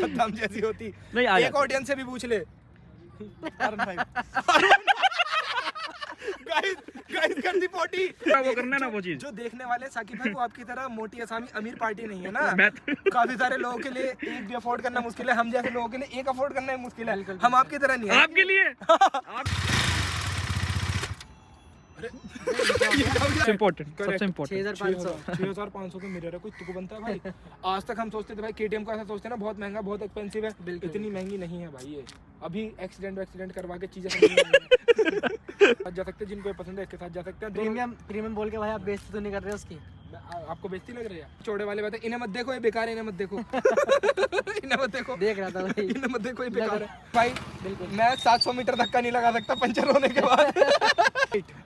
सद्दाम जैसी होती। नहीं, आ एक जाती। ऑडियंस से भी पूछ ले। गाइस गाइस कर दी पोटी। वो करना ना वो चीज। जो देखने वाले साकिब भाई, वो आपकी तरह मोटी असामी अमीर पार्टी नहीं है ना। मैं काफी सारे लोगों के लिए एक भी अफोर्ड करना मुश्किल है, हम जैसे लोगों के लिए एक अफोर्ड करना ही मुश्किल है। हम आपकी तरह नहीं है। आपके लिए इम्पोर्टेंट, सबसे इम्पोर्टेंट 6500 के मिरर है, कोई तुक बनता है भाई। आज तक हम सोचते थे भाई केटीएम को ऐसा सोचते हैं ना, बहुत महंगा बहुत एक्सपेंसिव है। इतनी महंगी नहीं है भाई ये। अभी एक्सीडेंट करवा के चीजें जा सकते हैं, जिनको पसंद है इसके साथ जा सकते हैं। प्रीमियम बोल के भाई आप बेइज्जती तो नहीं कर रहे उसकी? आपको बेइज्जती लग रही है? चौड़े वाले बात है, इन्हें मत देखो ये बेकार है, इन्हें मत देखो। इन्हें मत देखो, देख रहा था भाई। इन्हें मत देखो ये बेकार है भाई। मैं 700 मीटर धक्का नहीं लगा सकता पंचर होने के बाद।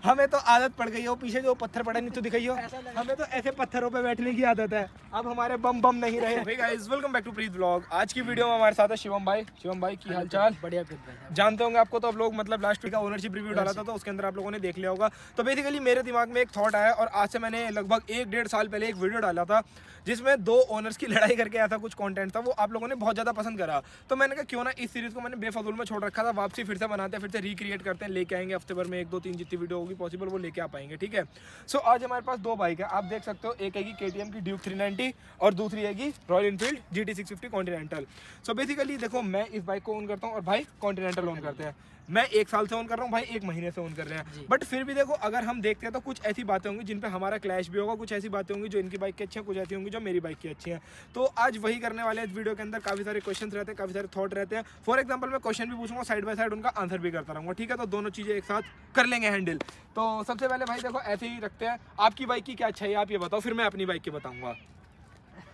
हमें तो आदत पड़ गई है, वो पीछे जो पत्थर पड़ा नहीं तो दिखाइयो, हमें तो ऐसे पत्थरों पे बैठने की आदत है। अब हमारे बम बम नहीं रहे। Hey guys, welcome back to Preet vlog. आज की वीडियो में हमारे साथ है शिवम भाई। शिवम भाई की हालचाल? बढ़िया प्रीत भाई। जानते होंगे आपको तो, आप लोग मतलब लास्ट वीक का ओनरशिप रिव्यू डाला था तो उसके अंदर आप लोगों ने देख लिया होगा। तो बेसिकली मेरे दिमाग में एक थॉट आया और आज से मैंने लगभग 1-1.5 साल पहले एक वीडियो डाला था जिसमें 2 ओनर्स की लड़ाई करके ऐसा कुछ कंटेंट था। वो आप लोगों ने बहुत ज़्यादा पसंद करा, तो मैंने कहा क्यों ना इस सीरीज़ को मैंने बेफजूल में छोड़ रखा था, वापसी फिर से बनाते हैं, फिर से रिक्रिएट करते हैं, लेके आएंगे हफ्ते भर में 1-2-3 जितनी वीडियो होगी पॉसिबल वो लेके आ पाएंगे। ठीक है, सो आज हमारे पास 2 बाइक है, आप देख सकते हो। एक हैगी KTM की ड्यूक 390 और दूसरी हैगी royal Enfield GT 650 continental. So basically देखो, मैं इस बाइक को ओन करता हूँ और भाई कॉन्टिनेंटल ओन करते हैं। मैं 1 साल से ओन कर रहा हूँ, भाई 1 महीने से ओन कर रहे हैं। बट फिर भी देखो, अगर हम देखते हैं तो कुछ ऐसी बातें होंगी जिन पे हमारा क्लैश भी होगा, कुछ ऐसी बातें होंगी जो इनकी बाइक की अच्छी हैं, कुछ ऐसी होंगी जो मेरी बाइक की अच्छी हैं। तो आज वही करने वाले हैं इस वीडियो के अंदर। काफ़ी सारे क्वेश्चंस रहते हैं, काफ़ी सारे थॉट रहते हैं। फॉर एग्जांपल मैं क्वेश्चन भी पूछूंगा, साइड बाय साइड उनका आंसर भी करता रहूँगा। ठीक है, तो दोनों चीज़ें एक साथ कर लेंगे हैंडल। तो सबसे पहले भाई देखो, ऐसे ही रखते हैं, आपकी बाइक की क्या अच्छाई है आप ये बताओ, फिर मैं अपनी बाइक की बताऊँगा।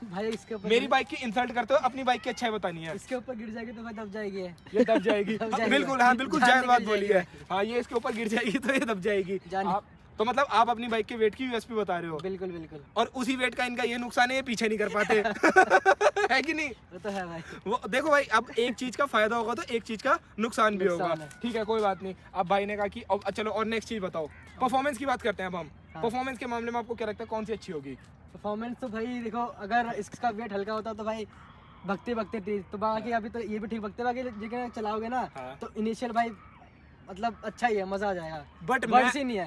भाई इसके ऊपर मेरी बाइक की इंसल्ट करते हो, अपनी बाइक की अच्छाई बतानी है। इसके ऊपर गिर जाएगी तो भाई दब जाएगी ये दब जाएगी। बिल्कुल, हाँ बिल्कुल जायज़ बात बोली है। हाँ, ये इसके ऊपर गिर जाएगी तो ये दब जाएगी। आप तो मतलब आप अपनी बाइक के वेट की यूएसपी बता रहे हो? बिल्कुल बिल्कुल। और उसी वेट का इनका ये नुकसान है, ये पीछे नहीं कर पाते। है कि नहीं? वो तो है भाई। वो देखो भाई, अब एक चीज का फायदा होगा तो एक चीज का नुकसान भी होगा। ठीक है, कोई बात नहीं। अब भाई ने कहा कि चलो और नेक्स्ट चीज बताओ, परफॉर्मेंस की बात करते हैं अब हम। परफॉर्मेंस के मामले में आपको क्या लगता है, कौन सी अच्छी होगी? परफॉर्मेंस तो भाई देखो, अगर इसका वेट हल्का होता तो भाई भगते तेज, तो बाकी अभी तो ये भी ठीक भगते, बाकी जगह चलाओगे ना तो इनिशियल भाई मतलब अच्छा ही है, मजा आ जाएगा।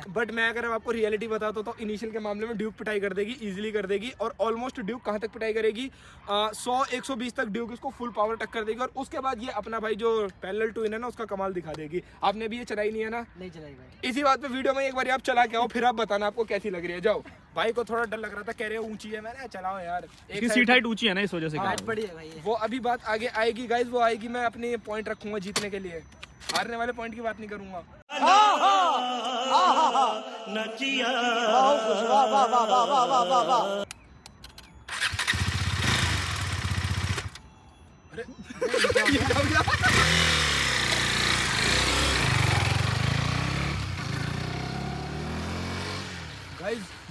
बट मैं अगर आपको रियलिटी बताता तो इनिशियल के मामले में ड्यूक पिटाई कर देगी, इजीली कर देगी। और ऑलमोस्ट ड्यूक कहाँ तक पिटाई करेगी, 100-120 तक ड्यूक इसको फुल पावर टक्कर देगी। और उसके बाद ये अपना भाई जो पैरेलल ट्विन है ना, उसका कमाल दिखा देगी। आपने भी ये चलाई नहीं है ना? नहीं चलाई भाई। इसी बात पे वीडियो में एक बार आप चला के आओ, फिर आप बताना आपको कैसी लग रही है। जाओ, भाई को थोड़ा डर लग रहा था, कह रहे ऊंची है, मैंने चलाओ यार, एक सीट हाइट ऊंची है ना, इस वजह से बड़ी है भाई। वो अभी बात आगे आएगी गाइस, वो आएगी। मैं अपने पॉइंट रखूंगा जीतने के लिए, हारने वाले पॉइंट की बात नहीं करूंगा।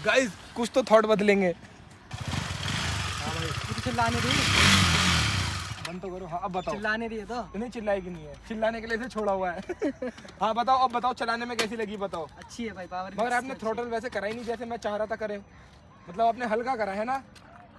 गाइस कुछ तो थॉट बदलेंगे। चिल्लाने दी, बंद तो करो। हाँ अब बताओ। चिल्लाने दी तो नहीं चिल्लाएगी, नहीं है चिल्लाने के लिए इसे छोड़ा हुआ है। हाँ बताओ, अब बताओ चलाने में कैसी लगी बताओ। अच्छी है भाई, पावर। मगर आपने थ्रोटल वैसे करा ही नहीं जैसे मैं चाह रहा था करे, मतलब आपने हल्का करा है ना,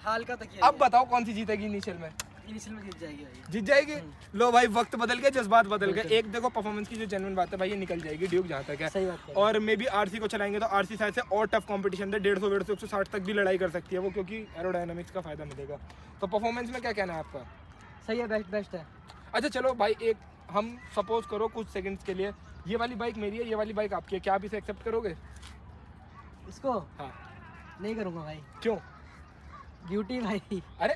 हल्का तक किया। अब बताओ कौन सी जीतेगी इनिशियल में? इनिशियल में जीत जाएगी भाई। जीत जाएगी। लो भाई, वक्त बदल गया, जज्बात बदल गए। एक देखो परफॉर्मेंस की जो जेन्युइन बात है भाई, ये निकल जाएगी ड्यूक जहाँ तक है। सही बात है। और मे बी RC को चलाएंगे तो RC शायद से और टफ कंपटीशन है, 150 160 तक भी लड़ाई कर सकती है वो, क्योंकि एरोडायनामिक्स का फायदा मिलेगा। तो परफॉर्मेंस में क्या कहना है आपका? सही है, बेस्ट है। अच्छा चलो भाई, एक हम सपोज करो कुछ सेकंड्स के लिए, ये वाली बाइक मेरी है, ये वाली बाइक आपकी है, क्या आप इसे एक्सेप्ट करोगे? इसको हाँ। नहीं करूँगा भाई। क्यों? ब्यूटी भाई। अरे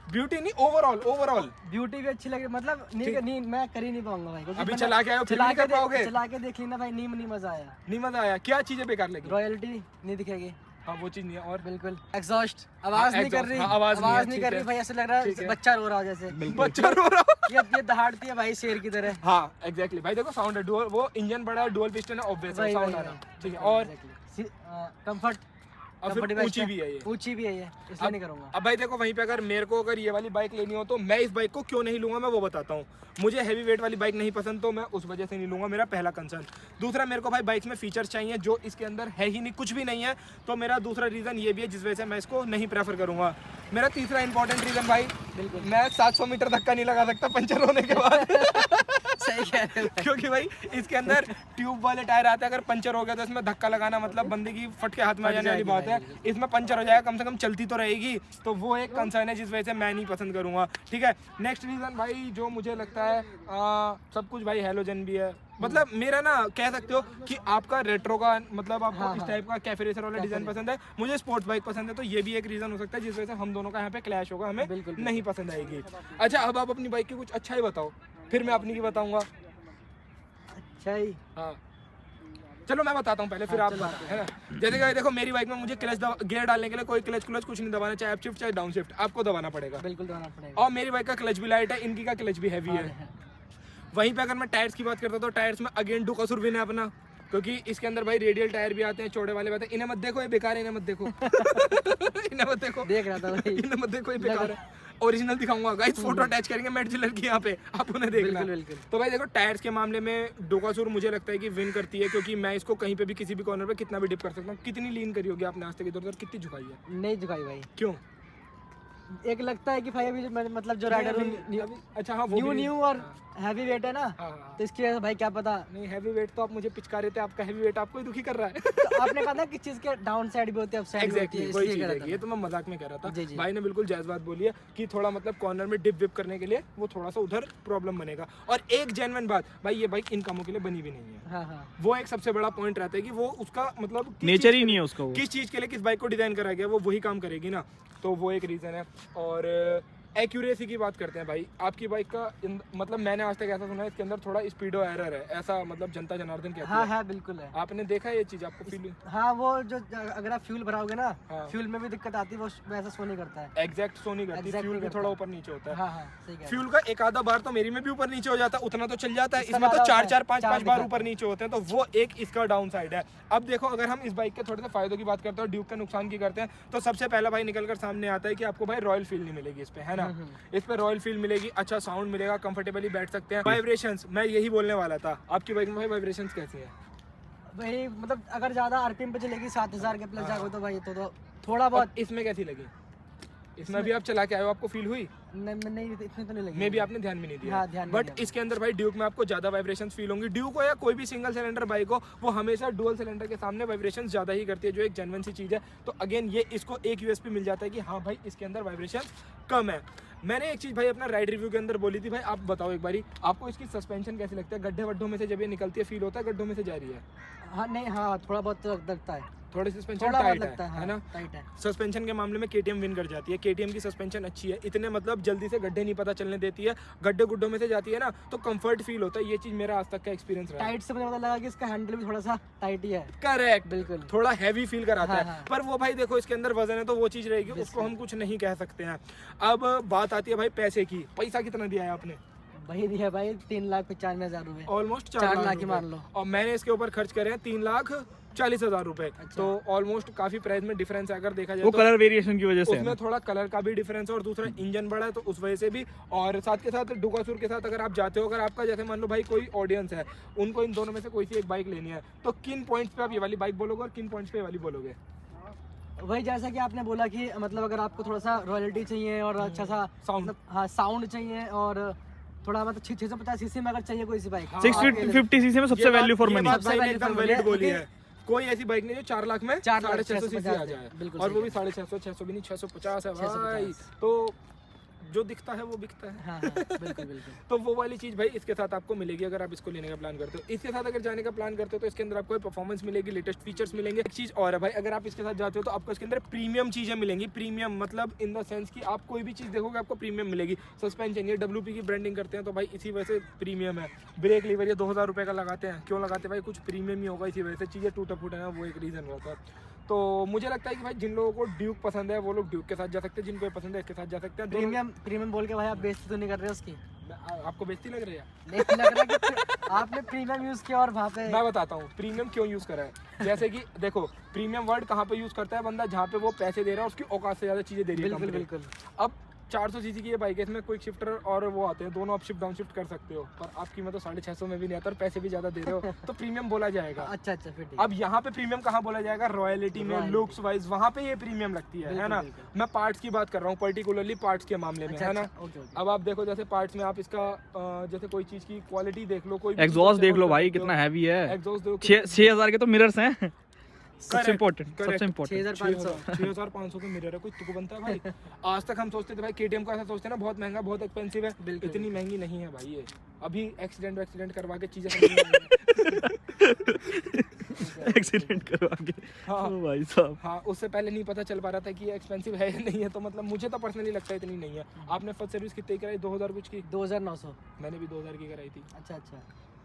ब्यूटी नहीं, ओवरऑल ब्यूटी भी अच्छी लगे, मतलब नहीं मैं कर ही नहीं पाऊंगा भाई। अभी चला के आए हो, फिर नहीं कर पाओगे? चला के देख लेना भाई, नहीं मजा आया। नहीं मजा आया? क्या चीजें बेकार लगी? रॉयल्टी नहीं दिखेगी। हाँ वो चीज नहीं है। और बिल्कुल एग्जॉस्ट आवाज नहीं कर रही। आवाज नहीं कर रही भाई, ऐसे लग रहा है बच्चा रो रहा जैसे। बच्चा रो रहा ये दहाड़ती है भाई शेर की तरह। हाँ एग्जैक्टली भाई, देखो साउंड है डुअल, वो इंजन बड़ा है, डुअल पिस्टन है, ऑब्वियस साउंड आ रहा है। ठीक है, और कंफर्ट और फिर ऊंची भी है ये, ऊंची भी है ये, इसलिए नहीं करूंगा। अब भाई देखो वहीं पे अगर मेरे को अगर ये वाली बाइक लेनी हो तो मैं इस बाइक को क्यों नहीं लूंगा मैं वो बताता हूँ। मुझे हैवी वेट वाली बाइक नहीं पसंद तो मैं उस वजह से नहीं लूंगा, मेरा पहला कंसर्न। दूसरा मेरे को भाई बाइक में फीचर्स चाहिए जो इसके अंदर है ही नहीं, कुछ भी नहीं है, तो मेरा दूसरा रीज़न ये भी है जिस वजह से मैं इसको नहीं प्रेफर करूंगा। मेरा तीसरा इंपॉर्टेंट रीज़न भाई, मैं 700 मीटर धक्का नहीं लगा सकता पंचर होने के बाद। सही कह रहे हो। क्योंकि भाई इसके अंदर ट्यूब वाले टायर आते हैं, अगर पंचर हो गया तो इसमें धक्का लगाना मतलब बंदे की फट के हाथ में आ जाने वाली बात है। इसमें पंचर हो जाएगा, कम से कम चलती तो रहेगी, तो वो एक कंसर्न है जिस वजह से मैं नहीं पसंद करूंगा। ठीक है, नेक्स्ट रीज़न भाई जो मुझे लगता है सब कुछ भाई हैलोजन भी है। मतलब मेरा ना कह सकते हो कि आपका रेट्रो का मतलब आपको इस टाइप का कैफे रेसर वाला डिजाइन पसंद है, मुझे स्पोर्ट्स बाइक पसंद है, तो ये भी एक रीज़न हो सकता है जिस वजह से हम दोनों का यहाँ पे क्लैश होगा, हमें नहीं पसंद आएगी। अच्छा अब आप अपनी बाइक की कुछ अच्छा ही बताओ, फिर मैं अपनी की बताऊंगा। अच्छा ही, हाँ चलो मैं बताता हूँ पहले, फिर आप बताओ, है ना। जैसे कि देखो मेरी बाइक में मुझे क्लच गियर डालने के लिए कोई क्लच कुछ नहीं दबाना, चाहे अप शिफ्ट चाहे डाउन शिफ्ट आपको दबाना पड़ेगा। बिल्कुल दबाना पड़ेगा। और मेरी बाइक का क्लच भी लाइट है, इनकी का क्लच भी हैवी है। वहीं पे अगर मैं टायर्स की बात करता तो टायर्स में अगेन डू कसूर भी है अपना, क्योंकि इसके अंदर भाई रेडियल टायर भी आते हैं, चौड़े वाले आते हैं। इन्हें मत देखो, ये बेकार है, इन्हें मत देखो। इन्हें मत देखो, देख रहा था भाई, इन्हें मत देखो, ये बेकार है। ओरिजिनल दिखाऊंगा गाइस, फोटो अटैच करेंगे मैट जिलर की यहाँ पे, आप उन्हें देखना। तो भाई देखो टायर्स के मामले में डोकासूर मुझे लगता है कि विन करती है, क्योंकि मैं इसको कहीं पे भी किसी भी कॉर्नर पे कितना भी डिप कर सकता हूँ। कितनी लीन करी होगी आपने आज तक इधर उधर, कितनी झुकाई है? नहीं झुकाई भाई। क्यों? एक लगता है कि भाई अभी मतलब जो राइडर अच्छा हाँ न्यू और हैवी वेट है ना, तो इसकी वजह से भाई क्या पता। नहीं हैवी वेट तो आप मुझे पिचका रहे थे, आपका हैवी वेट आपको ही दुखी कर रहा है। तो आपने कहा ना किस चीज के डाउन साइड भी होती है, अप साइड भी होती है, वही इसलिए चीज कह है, रहा ये तो मैं मजाक में कह रहा था। जी, जी। भाई ने बिल्कुल जायज बात बोली है कि थोड़ा मतलब कॉर्नर में डिप विप करने के लिए वो थोड़ा सा उधर प्रॉब्लम बनेगा। और एक जेन्युइन बात भाई, ये बाइक इन कामों के लिए बनी भी नहीं है। हाँ हाँ, वो एक सबसे बड़ा पॉइंट रहता है कि वो उसका मतलब नेचर ही नहीं है उसका, वो किस चीज के लिए किस बाइक को डिजाइन करा गया वो वही काम करेगी ना, तो वो एक रीजन है। और एक्यूरेसी की बात करते हैं भाई, आपकी बाइक का मतलब मैंने आज तक ऐसा सुना है इसके अंदर थोड़ा स्पीडो एरर है, ऐसा मतलब जनता जनार्दन कहती हाँ है। हाँ बिल्कुल है। आपने देखा है ये चीज, आपको फील? हाँ वो जो अगर आप फ्यूल भराओगे ना, हाँ। फ्यूल में भी दिक्कत आती है, वो वैसा शो नहीं करता है। एग्जैक्ट शो नहीं करती, Exact फ्यूल नहीं भी करता। थोड़ा ऊपर नीचे होता है। हाँ हाँ सही कह रहे फ्यूल का एक आधा बार तो मेरी में भी ऊपर नीचे हो जाता है, उतना तो चल जाता है, इसका इसमें तो ज्यादा चार होता चार है, पाँच चार पाँच बार दिखाता ऊपर नीचे होते हैं, तो वो एक इसका डाउन साइड है। अब देखो अगर हम इस बाइक के थोड़े से फायदों की बात करते हैं और ड्यूक के नुकसान की करते हैं, तो सबसे पहला भाई निकल कर सामने आता है कि आपको भाई रॉयल फील नहीं मिलेगी इस पे, है ना। इस पे रॉयल फील मिलेगी, अच्छा साउंड मिलेगा, कंफर्टेबली बैठ सकते हैं। वाइब्रेशंस मैं यही बोलने वाला था, आपकी बाइक में भाई वाइब्रेशंस कैसी हैं? भाई मतलब अगर ज्यादा आरपीएम पे चलेगी 7000 के प्लस जाओगे तो भाई तो थोड़ा बहुत। इसमें कैसी लगी? इसमें भी आप चला के आए हो, आपको फील हुई? नहीं इतनी तो नहीं लगी, मे भी आपने ध्यान भी नहीं दिया। हाँ, ध्यान नहीं बट दिया। इसके अंदर भाई ड्यूक में आपको ज्यादा वाइब्रेशंस फील होंगी। ड्यूक हो या कोई भी सिंगल सिलेंडर बाइक हो, वो हमेशा डुअल सिलेंडर के सामने वाइब्रेशन ज्यादा ही करती है, जो एक जेन्युइन सी चीज है। तो अगेन ये इसको एक यूएसपी मिल जाता है कि हाँ भाई इसके अंदर वाइब्रेशन कम है। मैंने एक चीज भाई अपना राइड रिव्यू के अंदर बोली थी, भाई आप बताओ एक बारी, आपको इसकी सस्पेंशन कैसी लगती है? गड्ढे वड्ढों में से जब ये निकलती है फील होता है गड्ढों में से जा रही है? हाँ नहीं हाँ थोड़ा बहुत तो लगता है, थोड़ी सस्पेंशन थोड़ा बहुत टाइट लगता है ना। टाइट है। सस्पेंशन के मामले में केटीएम विन कर जाती है, केटीएम की सस्पेंशन अच्छी है, इतने मतलब जल्दी से गड्ढे नहीं पता चलने देती है, गड्ढे गुड्ढों में से जाती है ना, तो कंफर्ट फील होता है। ये चीज मेरा आज तक का एक्सपीरियंस रहा है। टाइट से मुझे पता लगा कि इसका हैंडल भी थोड़ा सा टाइट ही है। करेक्ट, बिल्कुल थोड़ा हैवी फील कराता हाँ, है। हाँ। पर वो भाई देखो इसके अंदर वजन है तो वो चीज रहेगी, उसको हम कुछ नहीं कह सकते हैं। अब बात आती है भाई पैसे की, पैसा कितना दिया है आपने? वही दिया भाई 3,95,000 रुपए, ऑलमोस्ट 4 लाख ही मान लो। और मैंने इसके ऊपर खर्च करे हैं 3,40,000 रुपए। अच्छा। तो ऑलमोस्ट काफी प्राइस में डिफरेंस है अगर देखा जाए वो तो। कलर वेरिएशन की वजह से है उसमें ना। थोड़ा कलर का भी डिफरेंस है और दूसरा इंजन बड़ा है तो उस वजह से भी। और साथ के साथ डुकासूर के साथ अगर आप जाते हो, अगर आपका जैसे मान लो भाई कोई ऑडियंस है, उनको इन दोनों में से कोई सी एक बाइक लेनी है, तो किन पॉइंट्स पे आप ये वाली बाइक बोलोगे और किन पॉइंट्स पे ये वाली बोलोगे? वही जैसा कि आपने बोला कि मतलब अगर आपको थोड़ा सा रॉयल्टी चाहिए और अच्छा सा Sound। मतलब हाँ साउंड चाहिए और थोड़ा मतलब 650 सीसी में अगर चाहिए कोई सी बाइक, 650 सीसी में सबसे ये वैल्यू फॉर ये मनी। बात भाई ने value एकदम for वैलिड money बोली है। है। कोई ऐसी बाइक नहीं जो 4 लाख में 650 सीसी आ जाए, बिल्कुल और वो सही भी 650 600 भी नहीं, 650 है भाई। 650। तो जो दिखता है वो बिकता है। हाँ हाँ बिल्कुल बिल्कुल। तो वो वाली चीज़ भाई इसके साथ आपको मिलेगी अगर आप इसको लेने का प्लान करते हो। इसके साथ अगर जाने का प्लान करते हो तो इसके अंदर आपको परफॉर्मेंस मिलेगी, लेटेस्ट फीचर्स मिलेंगे। एक चीज़ और है भाई, अगर आप इसके साथ जाते हो तो आपको इसके अंदर प्रीमियम चीज़ें मिलेंगी। प्रीमियम मतलब इन द सेंस कि आप कोई भी चीज़ देखोगे आपको प्रीमियम मिलेगी। सस्पेंशन, ये WP की ब्रांडिंग करते हैं तो भाई इसी वजह से प्रीमियम है। ब्रेक लीवर ये 2000 रुपये का लगाते हैं, क्यों लगाते हैं भाई? कुछ प्रीमियम ही होगा, इसी वजह से चीज़ें टूटा फूटा है, वो एक रीज़न रहता है। तो मुझे लगता है कि भाई जिन लोगों को ड्यूक पसंद है वो लोग ड्यूक के साथ जा सकते हैं, जिनको ये पसंद है इसके साथ जा सकते हैं। प्रीमियम बोल के भाई आप बेइज्जती तो नहीं कर रहे हो उसकी? आपको बेइज्जती लग रही है? नहीं लग रहा कि आपने प्रीमियम यूज किया और वहाँ पे मैं बताता हूँ प्रीमियम क्यों यूज करा है। जैसे कि देखो प्रीमियम वर्ड कहाँ पे यूज करता है बंदा, जहाँ पे वो पैसे दे रहा है उसकी औकात से ज्यादा चीजें दे रही है बिल्कुल company। बिल्कुल। अब 400 सीसी की ये बाइक है, इसमें क्विक शिफ्टर और वो आते हैं, दोनों आप शिफ्ट डाउन शिफ्ट कर सकते हो, पर आपकी मतलब 650 में भी नहीं आता और पैसे भी ज्यादा दे रहे हो तो प्रीमियम बोला जाएगा। अच्छा अच्छा फिर ठीक। अब यहाँ पे प्रीमियम कहाँ बोला जाएगा? रॉयलिटी में, Royalty। लुक्स वाइज वहाँ पे ये प्रीमियम लगती है ना। बिल्कुल। मैं पार्ट्स की बात कर रहा हूँ, पर्टिकुलरली पार्ट्स के मामले में, अच्छा, है ना। अच्छा, ओके, ओके। अब आप देखो जैसे पार्ट्स में आप इसका जैसे कोई चीज की क्वालिटी देख लो, कोई एग्जॉस्ट देख लो भाई कितना हैवी है। एग्जॉस्ट देखो 6000 के तो मिरर्स हैं। सबसे Correct, इम्पोर्टेंट, correct। सबसे इम्पोर्टेंट। 6500 6500 के मिरर है, कोई तुक बनता है भाई? आज तक हम सोचते थे भाई KTM को ऐसा सोचते हैं ना बहुत महंगा बहुत एक्सपेंसिव है, बिल्कुल। इतनी महंगी नहीं है भाई ये। अभी एक्सीडेंट करवा के चीजें एक्सीडेंट करवा के। हाँ। ओ भाई साहब। हाँ, उससे पहले नहीं पता चल पा रहा था कि ये एक्सपेंसिव है या नहीं है, तो मतलब मुझे तो पर्सनली लगता है इतनी नहीं है। आपने फर्स्ट सर्विस कितनी कराई? 2000 कुछ की? 2900। मैंने भी 2000 की कराई थी। अच्छा अच्छा।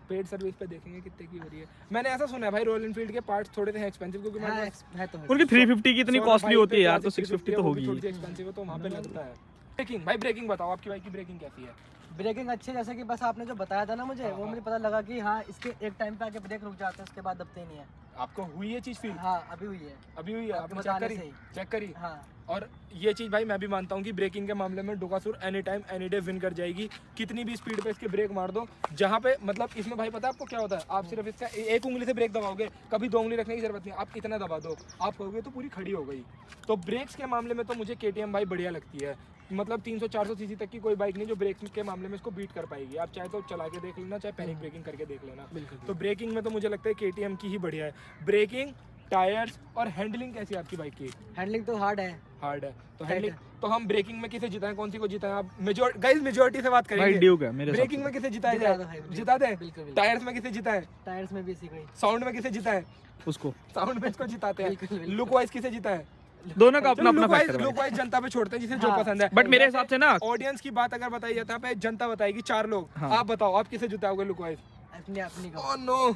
पेड सर्विस पे देखेंगे कितने की हो रही है। मैंने ऐसा सुना है भाई रॉयल एनफील्ड के पार्ट्स थोड़े से एक्सपेंसिव, क्योंकि हाँ, मैंने है तो है। उनकी 350 की इतनी सौ कॉस्टली भाई होती है पे यार, तो classic 650 तो वो भी होगी। थोड़ी सी एक्सपेंसिव है, तो वहाँ पे लगता है। ब्रेकिंग भाई, ब्रेकिंग बताओ आपकी बाइक की ब्रेकिंग कैसी है? ब्रेकिंग अच्छी है, जैसे कि बस आपने जो बताया था ना मुझे, वो मुझे पता लगा कि हाँ इसके एक टाइम पे आके ब्रेक रुक जाते हैं, उसके बाद दबते ही नहीं है। आपको हुई ये चीज फील? हाँ अभी हुई है। अभी हुई है? आपने चेक बताने करी? से ही। चेक करी? हाँ और ये चीज भाई मैं भी मानता हूँ कि ब्रेकिंग के मामले में डोकासुर any time any day win कर जाएगी। कितनी भी स्पीड पे इसके ब्रेक मार दो, जहाँ पे मतलब इसमें भाई पता है आपको क्या होता है? आप सिर्फ इसका एक उंगली से ब्रेक दबाओगे, कभी 2 उंगली रखने की जरूरत नहीं, आप इतना दबा दो, आप कहोगे तो पूरी खड़ी हो गई। तो ब्रेक्स के मामले में तो मुझे KTM भाई बढ़िया लगती है। मतलब 300-400 सीसी तक की कोई बाइक नहीं जो ब्रेकिंग के मामले में इसको बीट कर पाएगी। आप चाहे तो चला के देख लेना, चाहे पैनिक ब्रेकिंग करके देख लेना। बिल्कुल। तो ब्रेकिंग में तो मुझे लगता है KTM की ही बढ़िया है ब्रेकिंग। टायर्स और हैंडलिंग कैसी है आपकी बाइक की? हैंडलिंग तो हार्ड है। हार्ड है तो Tight हैंडलिंग। है। तो हम ब्रेकिंग में किसे जिताएं, कौन सी को जिताएं? आप मेजोरिटी से बात भाई करेंगे। ड्यूक है मेरे हिसाब ब्रेकिंग से। में किसे जिताया जिता दो जाए? भाई, जिता दें। बिल्कुल, बिल्कुल। टायर्स में किसे जिताएं? टायर्स में भी इसी को ही। साउंड में किसे जिताएं? उसको साउंड में इसको जिताते हैं। बिल्कुल, बिल्कुल। लुक वाइज किसे जिताएं? दोनों का अपना अपना फैक्टर लुक वाइज जनता पे छोड़ते हैं जिसे जो हाँ। पसंद है। बट मेरे हिसाब से ना ऑडियंस की बात अगर बताई जाता है पे जनता बताएगी 4 लोग। हाँ। आप बताओ आप किसे जिताओगे लुक वाइज? अपनी अपनी का। Oh no.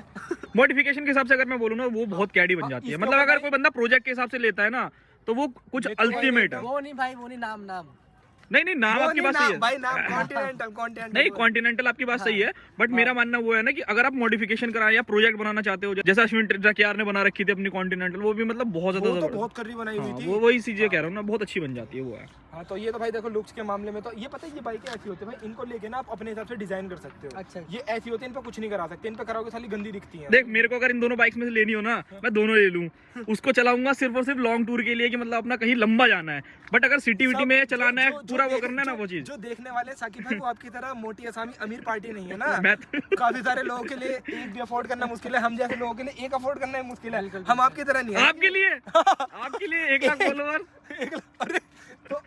मॉडिफिकेशन के हिसाब से अगर मैं बोलूँ ना, वो बहुत कैडी बन जाती है। इसके मतलब ऊपर अगर भाई- कोई बंदा प्रोजेक्ट के हिसाब से लेता है ना, तो वो कुछ देखो भाई, अल्टीमेट है। वो नहीं भाई, वो नहीं, नाम नाम। नहीं नाम वो आपकी नहीं बात सही नाम, है भाई नाम कॉन्टिनेंटल नहीं, कॉन्टिनेंटल आपकी बात सही है, बट मेरा मानना वो है ना कि अगर आप मॉडिफिकेशन कराएं या प्रोजेक्ट बनाना चाहते हो, जैसा अश्विन जकियार ने बना रखी थी अपनी कॉन्टिनेंटल, वो भी मतलब बहुत वो ज्यादा तो बहुत कर्री बनाई हुई हाँ, थी। वो वही चीजें कह रहा हूँ ना, बहुत अच्छी बन जाती है वो है। हाँ तो ये तो भाई देखो लुक्स के मामले में तो ये पता है ये बाइकें ऐसी होती है भाई, इनको लेके ना आप अपने हिसाब से डिजाइन कर सकते हो। अच्छा। ये ऐसी होती है, इन पे कुछ नहीं करा सकते, इन पे कराओगे साली गंदी दिखती है। देख मेरे को अगर इन दोनों बाइक्स में से लेनी हो ना, मैं दोनों ले लूं, उसको चलाऊंगा सिर्फ और सिर्फ लॉन्ग टूर के लिए कि मतलब अपना कहीं लंबा जाना है, बट अगर सिटी विटी में चलाना है पूरा वो करना है ना वो चीज। जो देखने वाले साकिब भाई वो आपकी तरह मोटी असामी अमीर पार्टी नहीं है ना। मैं काफी सारे लोगों के लिए एक भी अफोर्ड करना मुश्किल है, हम जैसे लोगों के लिए एक अफोर्ड करना मुश्किल है। हम आपकी तरह नहीं है। आपके लिए 1 लाख फॉलोवर। अरे तो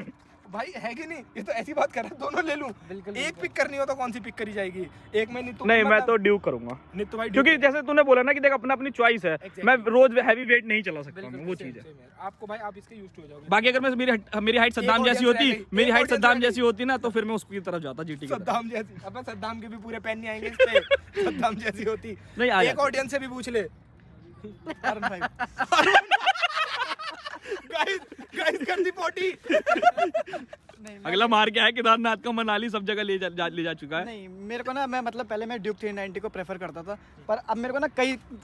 भाई है कि नहीं, ये तो ऐसी बात कर रहा है दोनों ले लूं। बिल्कुल, एक पिक करनी हो तो कौन सी पिक करी जाएगी? एक में नहीं तो नहीं मैं तो ड्यूक करूंगा, नहीं तो भाई क्योंकि जैसे तूने बोला ना कि देख अपना अपनी चॉइस है, Exactly। मैं रोज हैवी वेट नहीं चला सकता हूँ, वो चीज है। आपको भाई आप इसके यूज्ड हो जाओगे। बाकी अगर मैं मेरी हाइट सद्दाम जैसी audience रह होती, गई, मेरी एक हाइट audience सद्दाम रह जैसी होती ना, तो फिर मैं उसकी तरफ जाता जीटी की तरफ। सद्दाम जैसी, अब सद्दाम के भी पूरे पैन नहीं आएंगे इस पे। सद्दाम जैसी होती नहीं, आ एक जाती। ऑडियंस से भी पूछ ले। अरुण भाई। गाइस कर दी पोटी। अगला मार के है केदारनाथ का, मनाली सब जगह ले जा चुका है। नहीं मेरे को ना, मैं मतलब पहले मैं ड्यूक 390 को प्रेफर करता था, पर अब मेरे को ना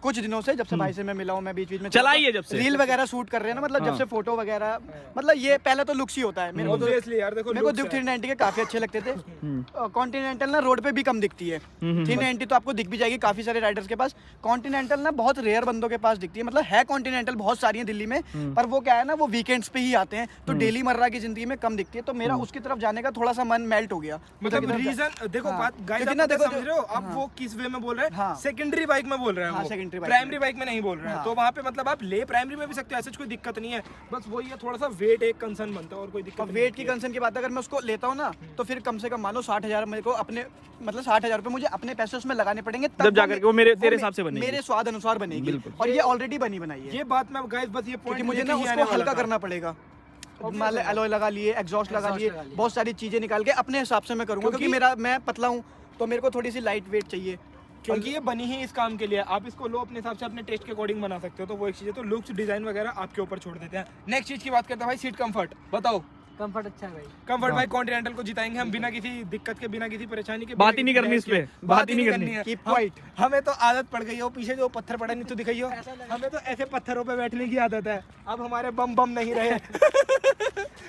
कुछ दिनों से, जब से भाई से मैं मिला हूँ, मैं बीच बीच में चलाई है जब से। रील वगैरह शूट कर रहे हैं ना, मतलब जब से फोटो वगैरह, मतलब ये पहले तो लुक्स ही होता है मेरे को। तो Obviously यार देखो मेरे को looks ड्यूक है। 390 के काफी अच्छे लगते थे। कॉन्टिनेंटल ना रोड पे भी कम दिखती है, 390 तो आपको दिख भी जाएगी काफी सारे राइडर्स के पास। कॉन्टिनेंटल ना बहुत रेयर बंदों के पास दिखती है, मतलब है कॉन्टिनेंटल बहुत सारी है दिल्ली में, पर वो क्या है ना, वो वीकेंड्स पे ही आते हैं, तो डेली मर्रा की जिंदगी में कम दिखती है। तो मेरा उसकी तरफ जाने का थोड़ा सा मन मेल्ट हो गया। मतलब रीजन देखो हाँ, बात गाइस क्योंकि आप ना पता देखो समझ रहे हो आप वो किस वे में बोल रहे हैं? हाँ। सेकेंडरी बाइक में बोल रहे हैं हाँ, वो, secondary bike प्राइमरी में। बाइक में नहीं बोल रहे हैं। हाँ। तो वहाँ पे मतलब आप ले प्राइमरी में भी सकते हो, ऐसा कोई दिक्कत नहीं है। बस वही है थोड़ा सा वेट एक कंसर्न बनता है और कोई दिक्कत और नहीं वेट की होती है। कंसर्न की बात अगर मैं उसको लेता हूँ ना, तो फिर कम से कम मान लो 60,000 मेरे को अपने, मतलब 60,000 रुपए मुझे अपने पैसे उसमें लगाने पड़ेंगे, जब जाकर के वो तेरे हिसाब से बनेगी। मेरे स्वाद अनुसार बनेगी। बिल्कुल। और ये ऑलरेडी बनी बनाई है, ये बात मैं गाइस बस ये क्योंकि पॉइंट मुझे ना उसको हल्का करना पड़ेगा। मान ले अलॉय लगा लिए, एग्जॉस्ट लगा लिए, लगा लिए। बहुत सारी चीजें निकाल के अपने हिसाब से मैं करूंगा, क्योंकि मैं पतला हूँ, तो मेरे को थोड़ी सी लाइट वेट चाहिए। क्योंकि ये बनी ही इस काम के लिए। आप इसको लो अपने हिसाब से अपने टेस्ट के अकॉर्डिंग बना सकते हो, तो वो एक चीज है। तो लुक्स डिजाइन वगैरह आपके ऊपर छोड़ देते हैं। नेक्स्ट चीज की बात करते हैं भाई, सीट कंफर्ट बताओ कंफर्ट अच्छा है भाई। कंफर्ट भाई कॉन्टिनेंटल को जिताएंगे हम बिना किसी दिक्कत के, बिना किसी परेशानी के। बात ही नहीं करनी इस पे, बात ही नहीं करनी है। Keep quiet। हमें तो आदत पड़ गई है वो पीछे जो पत्थर पड़ा नहीं तो दिखाइयो, हमें तो ऐसे पत्थरों पे बैठने की आदत है, अब हमारे बम बम नहीं रहे।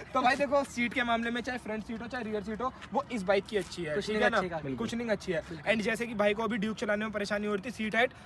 तो भाई देखो सीट के मामले में चाहे फ्रंट सीट हो चाहे रियर सीट हो, वो इस बाइक की अच्छी है, कुछ ठीक नहीं है ना, अच्छी है, कुछ नहीं अच्छी है। एंड जैसे कि भाई को अभी ड्यूक चलाने में परेशानी हो रही थी,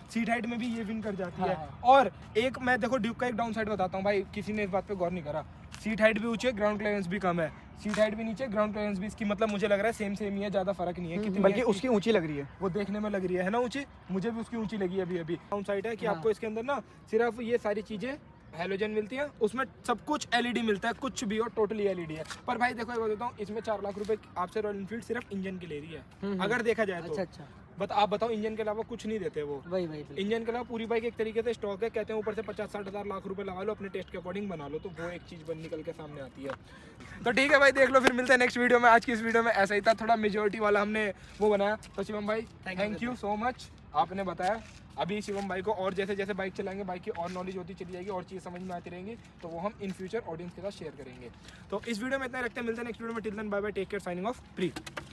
सीट हाइट में भी ये विन कर जाती है। हाँ। और एक मैं देखो ड्यूक का एक डाउन साइड बताता हूँ भाई, किसी ने इस बात पे गौर नहीं करा, सीट हाइट भी ऊंची है, ग्राउंड क्लियरेंस भी कम है, सीट हाइट भी नीचे, ग्राउंड क्लियरेंस भी इसकी मतलब मुझे लग रहा है सेम ही है, ज्यादा फर्क नहीं है। कितनी बल्कि है उसकी ऊंची लग रही है। वो देखने में लग रही है ना ऊंची, मुझे भी उसकी ऊंची लगी अभी डाउन साइड है कि हाँ। आपको इसके अंदर ना सिर्फ ये सारी चीजें हैलोजन मिलती है, उसमें सब कुछ एलईडी मिलता है, कुछ भी हो टोटली एलईडी है। पर भाई देखो ये बताता हूँ, इसमें 4 लाख रुपए आपसे रॉयल एनफील्ड सिर्फ इंजन के ले रही है, अगर देखा जाए तो। अच्छा आप बताओ इंजन के अलावा कुछ नहीं देते वो। वही बिल्कुल। इंजन के अलावा पूरी बाइक एक तरीके से स्टॉक है, कहते हैं ऊपर से 50-60 हज़ार लाख रुपए लगा लो, अपने टेस्ट के अकॉर्डिंग बना लो, तो वो एक चीज बन निकल के सामने आती है। तो ठीक है भाई, देख लो, फिर मिलते हैं नेक्स्ट वीडियो में। आज की इस वीडियो में ऐसा ही था, थोड़ा मेजोरिटी वाला हमने वो बनाया। तो शिवम भाई थैंक यू सो मच, आपने बताया। अभी शिवम भाई को और जैसे जैसे बाइक चलाएंगे, बाइक की और नॉलेज होती चली जाएगी, और चीज़ समझ में आती रहेंगी, तो वो हम इन फ्यूचर ऑडियंस के साथ शेयर करेंगे। तो इस वीडियो में इतना रखते हैं, मिलते हैं नेक्स्ट वीडियो में। Till then bye bye, take care, signing off, pre.